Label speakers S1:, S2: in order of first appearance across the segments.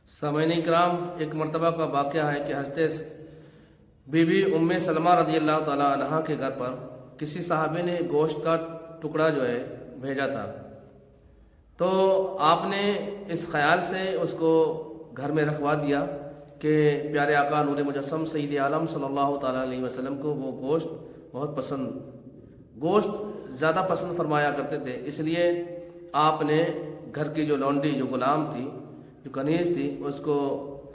S1: سامعین کرام، ایک مرتبہ کا واقعہ ہے کہ حضرت بی بی ام سلمہ رضی اللہ تعالیٰ عنہا کے گھر پر کسی صحابی نے گوشت کا ٹکڑا بھیجا تھا۔ تو آپ نے اس خیال سے اس کو گھر میں رکھوا دیا کہ پیارے آقا نور مجسم سید عالم صلی اللہ تعالیٰ علیہ وسلم کو وہ گوشت زیادہ پسند فرمایا کرتے تھے، اس لیے آپ نے گھر کی جو لونڈی، جو غلام تھی، جو کنیز تھی، اس کو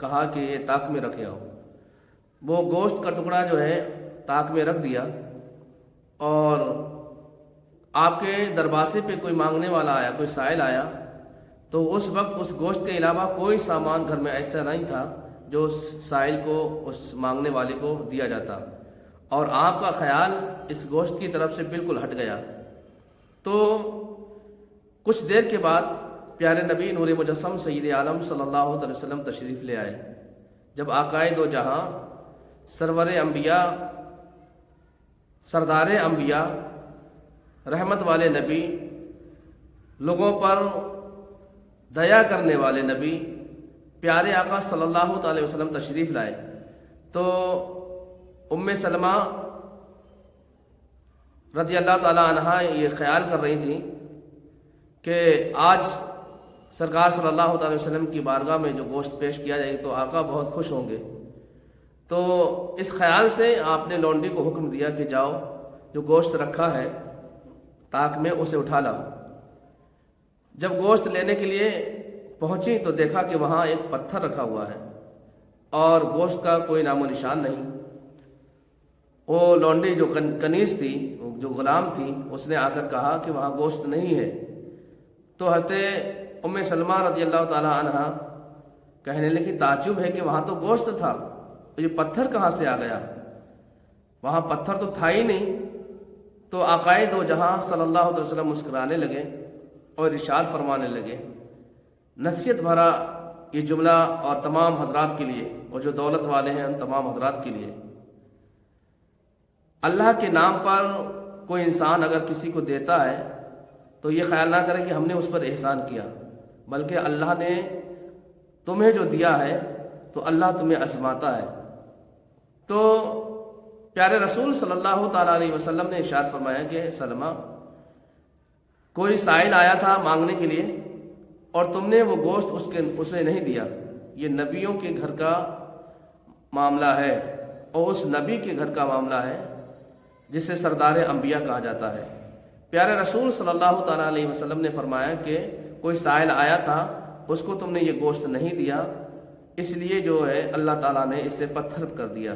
S1: کہا کہ یہ طاق میں رکھے آؤ۔ وہ گوشت کا ٹکڑا طاق میں رکھ دیا، اور آپ کے دروازے پہ کوئی مانگنے والا آیا، کوئی سائل آیا، تو اس وقت اس گوشت کے علاوہ کوئی سامان گھر میں ایسا نہیں تھا جو اس سائل کو، اس مانگنے والے کو دیا جاتا، اور آپ کا خیال اس گوشت کی طرف سے بالکل ہٹ گیا۔ تو کچھ دیر کے بعد پیارے نبی نور مجسم سید عالم صلی اللہ علیہ وسلم تشریف لے آئے۔ جب آقائے دو جہاں، سرور انبیاء، سردار انبیاء، رحمت والے نبی، لوگوں پر دیا کرنے والے نبی، پیارے آقا صلی اللہ علیہ وسلم تشریف لائے، تو ام سلمہ رضی اللہ تعالیٰ عنہا یہ خیال کر رہی تھیں کہ آج سرکار صلی اللہ علیہ وسلم کی بارگاہ میں جو گوشت پیش کیا جائے تو آقا بہت خوش ہوں گے۔ تو اس خیال سے آپ نے لونڈی کو حکم دیا کہ جاؤ، جو گوشت رکھا ہے طاق میں اسے اٹھا لاؤ۔ جب گوشت لینے کے لیے پہنچی تو دیکھا کہ وہاں ایک پتھر رکھا ہوا ہے اور گوشت کا کوئی نام و نشان نہیں۔ وہ لونڈی جو کنیز تھی، جو غلام تھی، اس نے آ کر کہا کہ وہاں گوشت نہیں ہے۔ تو حضرت ام سلمہ رضی اللہ تعالیٰ عنہا کہنے لگی تعجب ہے کہ وہاں تو گوشت تھا، تو یہ پتھر کہاں سے آ گیا؟ وہاں پتھر تو تھا ہی نہیں۔ تو آقائے دو جہاں صلی اللہ علیہ وسلم مسکرانے لگے اور ارشاد فرمانے لگے، نصیحت بھرا یہ جملہ اور تمام حضرات کے لیے، اور جو دولت والے ہیں ان تمام حضرات کے لیے، اللہ کے نام پر کوئی انسان اگر کسی کو دیتا ہے تو یہ خیال نہ کرے کہ ہم نے اس پر احسان کیا، بلکہ اللہ نے تمہیں جو دیا ہے تو اللہ تمہیں آزماتا ہے۔ تو پیارے رسول صلی اللہ تعالیٰ علیہ وسلم نے ارشاد فرمایا کہ سلمہ، کوئی سائل آیا تھا مانگنے کے لیے اور تم نے وہ گوشت اسے نہیں دیا۔ یہ نبیوں کے گھر کا معاملہ ہے، اور اس نبی کے گھر کا معاملہ ہے جسے سردار انبیاء کہا جاتا ہے۔ پیارے رسول صلی اللہ تعالیٰ علیہ وسلم نے فرمایا کہ کوئی سائل آیا تھا، اس کو تم نے یہ گوشت نہیں دیا، اس لیے اللہ تعالیٰ نے اس سے پتھر کر دیا۔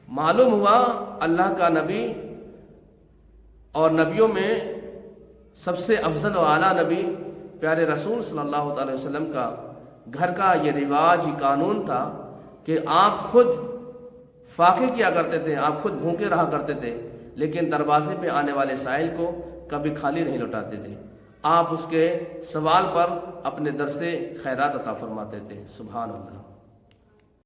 S1: معلوم ہوا اللہ کا نبی اور نبیوں میں سب سے افضل و اعلیٰ نبی پیارے رسول صلی اللہ تعالی وسلم کا گھر کا یہ رواج، یہ قانون تھا کہ آپ خود فاقے کیا کرتے تھے، آپ خود بھوکے رہا کرتے تھے، لیکن دروازے پہ آنے والے سائل کو کبھی خالی نہیں لوٹاتے تھے۔ آپ اس کے سوال پر اپنے در سے خیرات عطا فرماتے تھے۔ سبحان اللہ۔